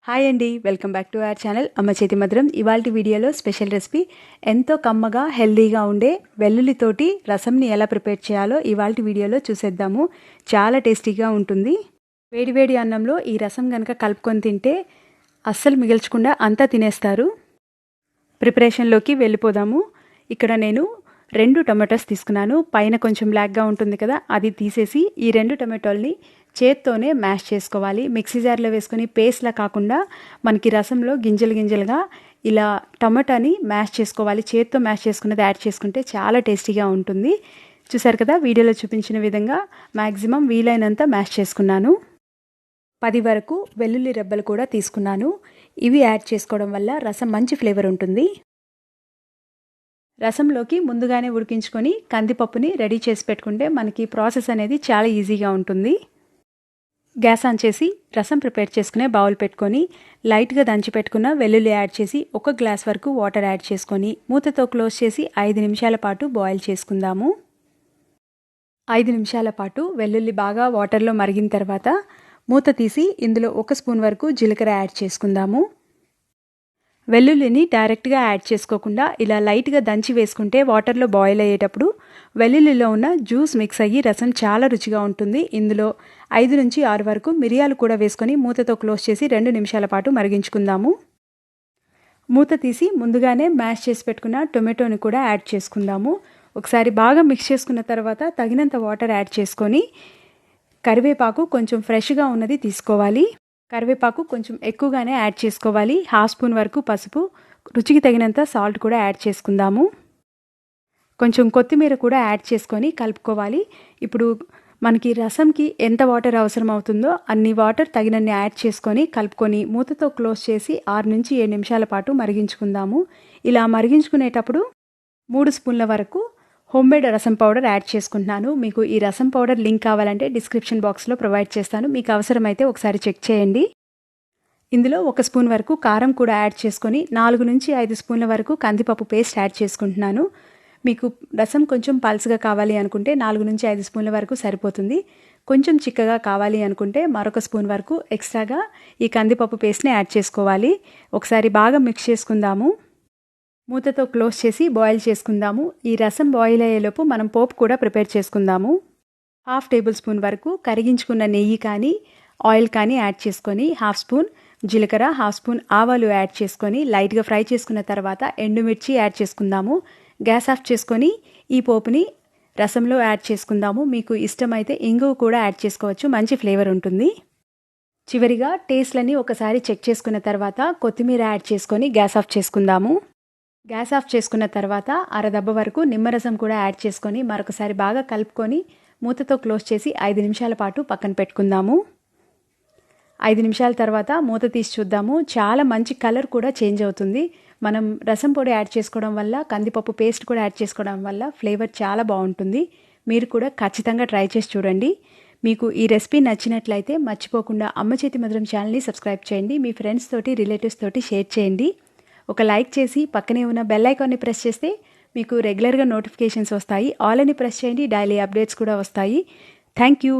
Hi అండి, welcome back to our channel అమ్మ చేతి మధురం. ఇవాల్టి వీడియోలో స్పెషల్ రెసిపీ ఎంతో కమ్మగా హెల్దీగా ఉండే వెల్లుల్లితోటి రసంని ఎలా ప్రిపేర్ చేయాలో ఇవాల్టి వీడియోలో చూసేద్దాము. చాలా టేస్టీగా ఉంటుంది. వేడివేడి అన్నంలో ఈ రసం కనుక కలుపుకొని తింటే అస్సలు మిగిల్చకుండా అంతా తినేస్తారు. ప్రిపరేషన్లోకి వెళ్ళిపోదాము. ఇక్కడ నేను 2 టొమాటోస్ తీసుకున్నాను. పైన కొంచెం బ్లాక్గా ఉంటుంది కదా, అది తీసేసి ఈ 2 టొమాటోల్ని చేత్తోనే మ్యాష్ చేసుకోవాలి. మిక్సీ జార్లో వేసుకొని పేస్ట్లా కాకుండా మనకి రసంలో గింజలుగా ఇలా టొమాటోని మ్యాష్ చేసుకోవాలి. చేత్తో మ్యాష్ చేసుకున్నది యాడ్ చేసుకుంటే చాలా టేస్టీగా ఉంటుంది. చూసారు కదా, వీడియోలో చూపించిన విధంగా మ్యాక్సిమం వీలైనంత మ్యాష్ చేసుకున్నాను. 10 వరకు వెల్లుల్లి రెబ్బలు కూడా తీసుకున్నాను. ఇవి యాడ్ చేసుకోవడం వల్ల రసం మంచి ఫ్లేవర్ ఉంటుంది. రసంలోకి ముందుగానే ఉడికించుకొని కందిపప్పుని రెడీ చేసి పెట్టుకుంటే మనకి ప్రాసెస్ అనేది చాలా ఈజీగా ఉంటుంది. గ్యాస్ ఆన్ చేసి రసం ప్రిపేర్ చేసుకునే బౌల్ పెట్టుకొని లైట్గా దంచి పెట్టుకున్న వెల్లుల్లి యాడ్ చేసి 1 గ్లాస్ వరకు వాటర్ యాడ్ చేసుకొని మూతతో క్లోజ్ చేసి 5 నిమిషాల పాటు బాయిల్ చేసుకుందాము. 5 నిమిషాల పాటు వెల్లుల్లి బాగా వాటర్లో మరిగిన తర్వాత మూత తీసి ఇందులో 1 స్పూన్ వరకు జీలకర్ర యాడ్ చేసుకుందాము. వెల్లుల్లిని డైరెక్ట్గా యాడ్ చేసుకోకుండా ఇలా లైట్గా దంచి వేసుకుంటే వాటర్లో బాయిల్ అయ్యేటప్పుడు వెల్లుల్లిలో ఉన్న జ్యూస్ మిక్స్ అయ్యి రసం చాలా రుచిగా ఉంటుంది. ఇందులో 5 నుంచి 6 వరకు మిరియాలు కూడా వేసుకొని మూతతో క్లోజ్ చేసి 2 నిమిషాల పాటు మరిగించుకుందాము. మూత తీసి ముందుగానే మ్యాష్ చేసి పెట్టుకున్న టొమాటోని కూడా యాడ్ చేసుకుందాము. ఒకసారి బాగా మిక్స్ చేసుకున్న తర్వాత తగినంత వాటర్ యాడ్ చేసుకొని కరివేపాకు కొంచెం ఫ్రెష్గా ఉన్నది తీసుకోవాలి. కరివేపాకు కొంచెం ఎక్కువగానే యాడ్ చేసుకోవాలి. 1/2 స్పూన్ వరకు పసుపు, రుచికి తగినంత సాల్ట్ కూడా యాడ్ చేసుకుందాము. కొంచెం కొత్తిమీర కూడా యాడ్ చేసుకొని కలుపుకోవాలి. ఇప్పుడు మనకి రసంకి ఎంత వాటర్ అవసరం అవుతుందో అన్ని వాటర్ తగినన్ని యాడ్ చేసుకొని కలుపుకొని మూతతో క్లోజ్ చేసి 6 నుంచి 7 నిమిషాల పాటు మరిగించుకుందాము. ఇలా మరిగించుకునేటప్పుడు 3 స్పూన్ల వరకు హోమ్మేడ్ రసం పౌడర్ యాడ్ చేసుకుంటున్నాను. మీకు ఈ రసం పౌడర్ లింక్ కావాలంటే డిస్క్రిప్షన్ బాక్స్లో ప్రొవైడ్ చేస్తాను. మీకు అవసరమైతే ఒకసారి చెక్ చేయండి. ఇందులో 1 స్పూన్ వరకు కారం కూడా యాడ్ చేసుకొని 4 నుంచి 5 స్పూన్ల వరకు కందిపప్పు పేస్ట్ యాడ్ చేసుకుంటున్నాను. మీకు రసం కొంచెం పల్చగా కావాలి అనుకుంటే 4 నుంచి 5 స్పూన్ల వరకు సరిపోతుంది. కొంచెం చిక్కగా కావాలి అనుకుంటే మరొక స్పూన్ వరకు ఎక్స్ట్రాగా ఈ కందిపప్పు పేస్ట్ని యాడ్ చేసుకోవాలి. ఒకసారి బాగా మిక్స్ చేసుకుందాము. మూతతో క్లోజ్ చేసి బాయిల్ చేసుకుందాము. ఈ రసం బాయిల్ అయ్యేలోపు మనం పోపు కూడా ప్రిపేర్ చేసుకుందాము. 1/2 టేబుల్ స్పూన్ వరకు కరిగించుకున్న నెయ్యి కానీ ఆయిల్ కానీ యాడ్ చేసుకొని 1/2 స్పూన్ జీలకర్ర, 1/2 స్పూన్ ఆవాలు యాడ్ చేసుకొని లైట్గా ఫ్రై చేసుకున్న తర్వాత ఎండుమిర్చి యాడ్ చేసుకుందాము. గ్యాస్ ఆఫ్ చేసుకొని ఈ పోపుని రసంలో యాడ్ చేసుకుందాము. మీకు ఇష్టమైతే ఇంగువ కూడా యాడ్ చేసుకోవచ్చు, మంచి ఫ్లేవర్ ఉంటుంది. చివరిగా టేస్ట్లని ఒకసారి చెక్ చేసుకున్న తర్వాత కొత్తిమీర యాడ్ చేసుకొని గ్యాస్ ఆఫ్ చేసుకుందాము. గ్యాస్ ఆఫ్ చేసుకున్న తర్వాత 1/2 దెబ్బ వరకు నిమ్మరసం కూడా యాడ్ చేసుకొని మరొకసారి బాగా కలుపుకొని మూతతో క్లోజ్ చేసి 5 నిమిషాల పాటు పక్కన పెట్టుకుందాము. 5 నిమిషాల తర్వాత మూత తీసి చూద్దాము. చాలా మంచి కలర్ కూడా చేంజ్ అవుతుంది. మనం రసం పొడి యాడ్ చేసుకోవడం వల్ల, కందిపప్పు పేస్ట్ కూడా యాడ్ చేసుకోవడం వల్ల ఫ్లేవర్ చాలా బాగుంటుంది. మీరు కూడా ఖచ్చితంగా ట్రై చేసి చూడండి. మీకు ఈ రెసిపీ నచ్చినట్లయితే మర్చిపోకుండా అమ్మ చేతి మధురం ఛానల్ని సబ్స్క్రైబ్ చేయండి. మీ ఫ్రెండ్స్ తోటి, రిలేటివ్స్ తోటి షేర్ చేయండి. ఒక లైక్ చేసి పక్కనే ఉన్న బెల్ ఐకాన్ని ప్రెస్ చేస్తే మీకు రెగ్యులర్గా నోటిఫికేషన్స్ వస్తాయి. ఆల్ అని ప్రెస్ చేయండి, డైలీ అప్డేట్స్ కూడా వస్తాయి. Thank you.